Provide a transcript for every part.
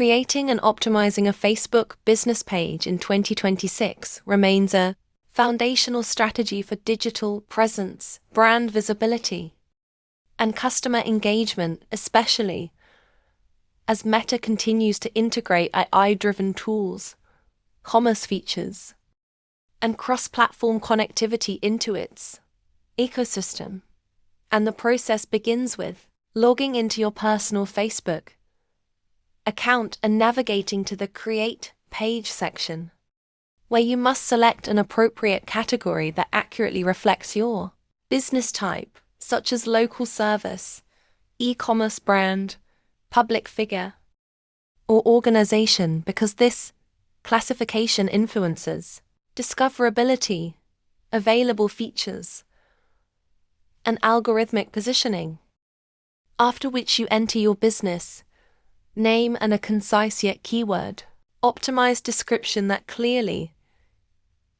Creating and optimizing a Facebook business page in 2026 remains a foundational strategy for digital presence, brand visibility, and customer engagement, especially as Meta continues to integrate AI-driven tools, commerce features, and cross-platform connectivity into its ecosystem. And the process begins with logging into your personal Facebook account and navigating to the Create Page section, where you must select an appropriate category that accurately reflects your business type, such as local service, e-commerce brand, public figure, or organization, because this classification influences discoverability, available features, and algorithmic positioning. After which you enter your business name and a concise yet keyword optimized description that clearly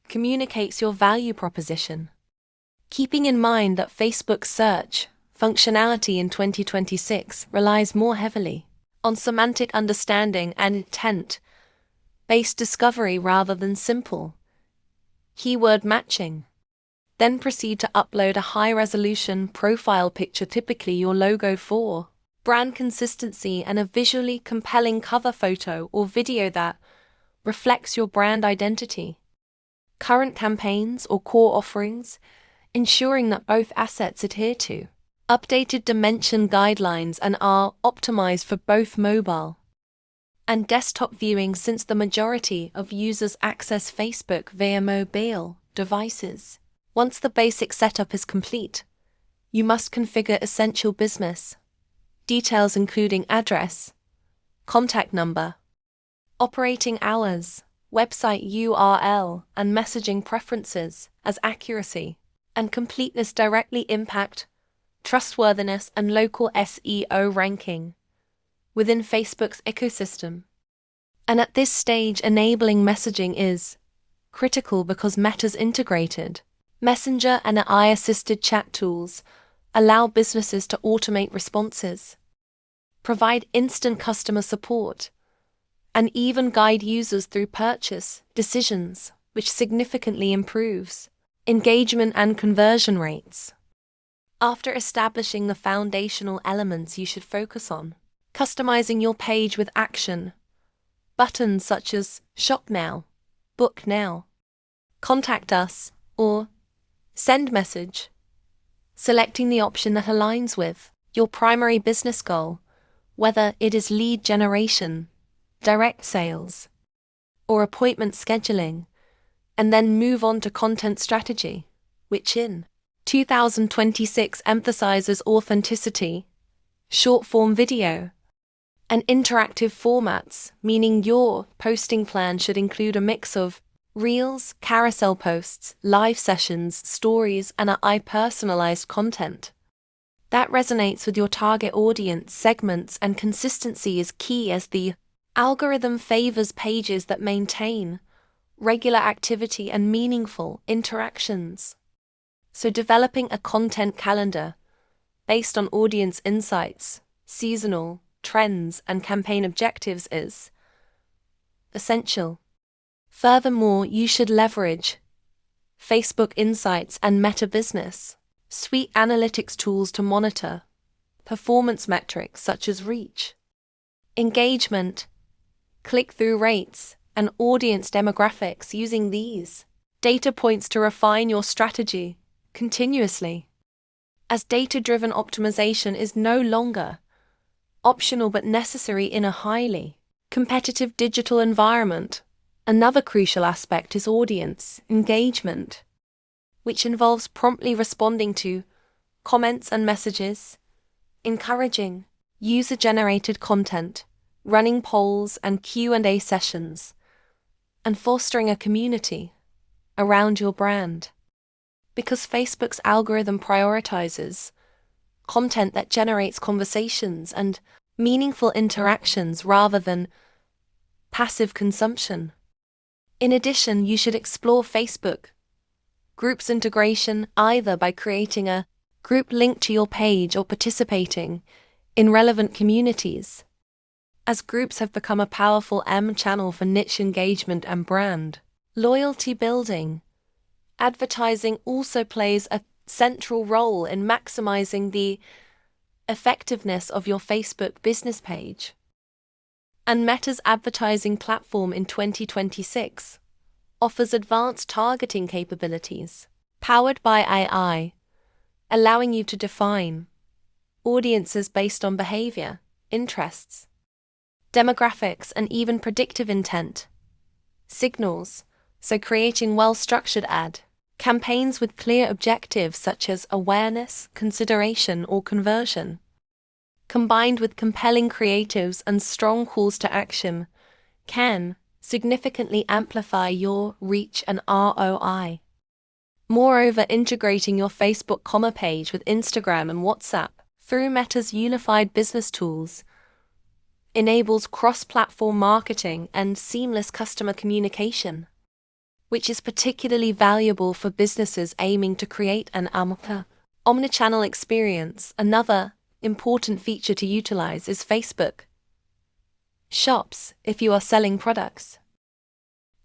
communicates your value proposition. Keeping in mind that Facebook's search functionality in 2026 relies more heavily on semantic understanding and intent-based discovery rather than simple keyword matching. Then proceed to upload a high-resolution profile picture, typically your logo, for brand consistency, and a visually compelling cover photo or video that reflects your brand identity, current campaigns, or core offerings, ensuring that both assets adhere to updated dimension guidelines and are optimized for both mobile and desktop viewing, since the majority of users access Facebook via mobile devices. Once the basic setup is complete, you must configure essential business details including address, contact number, operating hours, website URL, and messaging preferences, as accuracy and completeness directly impact trustworthiness and local SEO ranking within Facebook's ecosystem. And at this stage, enabling messaging is critical because Meta's integrated Messenger and AI-assisted chat tools allow businesses to automate responses, provide instant customer support, and even guide users through purchase decisions, which significantly improves engagement and conversion rates. After establishing the foundational elements, you should focus on customizing your page with action buttons such as Shop Now, Book Now, Contact Us, or Send Message, selecting the option that aligns with your primary business goal, whether it is lead generation, direct sales, or appointment scheduling, and then move on to content strategy, which in 2026 emphasizes authenticity, short-form video, and interactive formats, meaning your posting plan should include a mix of reels, carousel posts, live sessions, stories, and AI-personalized content that resonates with your target audience segments, and consistency is key as the algorithm favors pages that maintain regular activity and meaningful interactions. So developing a content calendar based on audience insights, seasonal trends, and campaign objectives is essential. Furthermore, you should leverage Facebook Insights and Meta Business Suite analytics tools to monitor performance metrics such as reach, engagement, click-through rates, and audience demographics, using these data points to refine your strategy continuously, as data-driven optimization is no longer optional but necessary in a highly competitive digital environment. Another crucial aspect is audience engagement, which involves promptly responding to comments and messages, encouraging user-generated content, running polls and Q&A sessions, and fostering a community around your brand. Because Facebook's algorithm prioritizes content that generates conversations and meaningful interactions rather than passive consumption. In addition, you should explore Facebook Groups integration, either by creating a group linked to your page or participating in relevant communities as groups have become a powerful channel for niche engagement and brand loyalty building. Advertising also plays a central role in maximizing the effectiveness of your Facebook business page. And Meta's advertising platform in 2026 offers advanced targeting capabilities, powered by AI, allowing you to define audiences based on behavior, interests, demographics, and even predictive intent signals, so creating well-structured ad campaigns with clear objectives such as awareness, consideration, or conversion, combined with compelling creatives and strong calls to action, can significantly amplify your reach and ROI. Moreover, integrating your Facebook commerce page with Instagram and WhatsApp through Meta's unified business tools enables cross-platform marketing and seamless customer communication, which is particularly valuable for businesses aiming to create an omnichannel experience. Another important feature to utilize is Facebook Shops if you are selling products,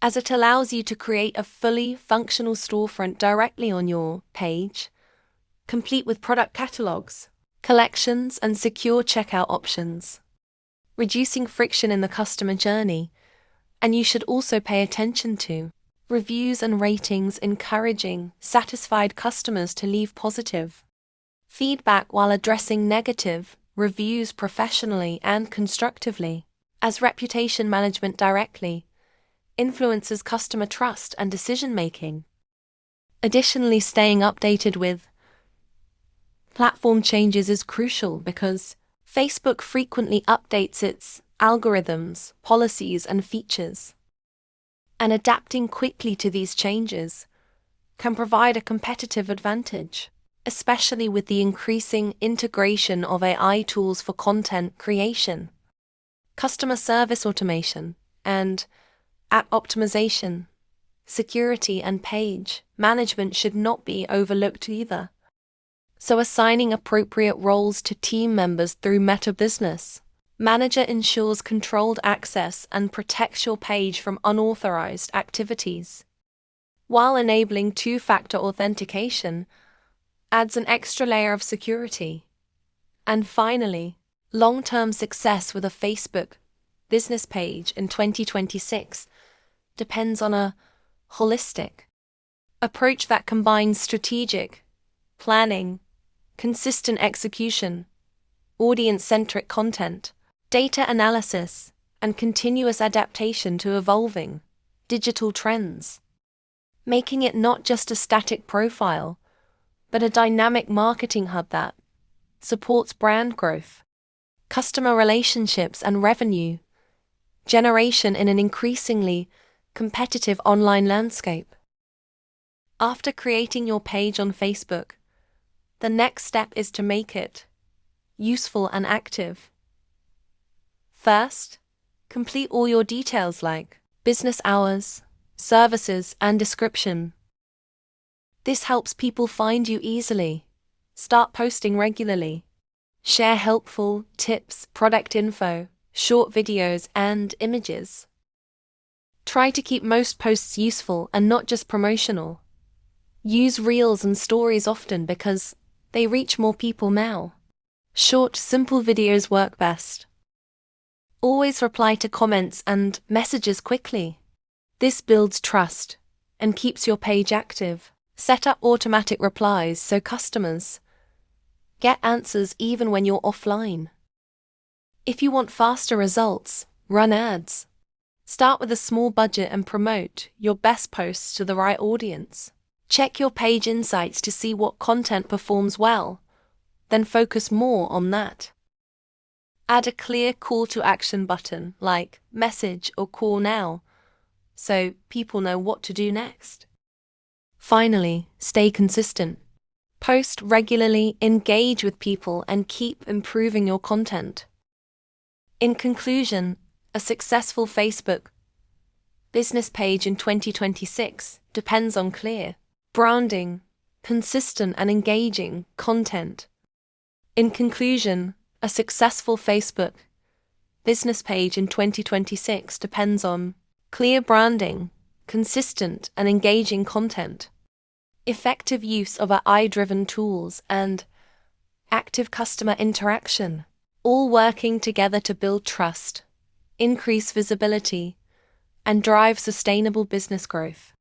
as it allows you to create a fully functional storefront directly on your page, complete with product catalogs, collections, and secure checkout options, reducing friction in the customer journey. And you should also pay attention to reviews and ratings, encouraging satisfied customers to leave positive feedback while addressing negative reviews professionally and constructively, as reputation management directly influences customer trust and decision-making. Additionally, staying updated with platform changes is crucial because Facebook frequently updates its algorithms, policies, and features, and adapting quickly to these changes can provide a competitive advantage, especially with the increasing integration of AI tools for content creation, customer service automation, and ad optimization. Security and page management should not be overlooked either. So assigning appropriate roles to team members through Meta Business Manager ensures controlled access and protects your page from unauthorized activities, while enabling two-factor authentication adds an extra layer of security. And finally, long-term success with a Facebook business page in 2026 depends on a holistic approach that combines strategic planning, consistent execution, audience-centric content, data analysis, and continuous adaptation to evolving digital trends, making it not just a static profile, but a dynamic marketing hub that supports brand growth, customer relationships, and revenue generation in an increasingly competitive online landscape. After creating your page on Facebook, the next step is to make it useful and active. First, complete all your details like business hours, services, and description. This helps people find you easily. Start posting regularly. Share helpful tips, product info, short videos, and images. Try to keep most posts useful and not just promotional. Use reels and stories often because they reach more people now. Short, simple videos work best. Always reply to comments and messages quickly. This builds trust and keeps your page active. Set up automatic replies so customers get answers even when you're offline. If you want faster results, run ads. Start with a small budget and promote your best posts to the right audience. Check your page insights to see what content performs well, then focus more on that. Add a clear call to action button like message or call now, so people know what to do next. Finally, stay consistent. Post regularly, engage with people, and keep improving your content. In conclusion, a successful Facebook business page in 2026 depends on clear branding, consistent and engaging content. In conclusion, a successful Facebook business page in 2026 depends on clear branding, consistent and engaging content, effective use of AI-driven tools, and active customer interaction, all working together to build trust, increase visibility, and drive sustainable business growth.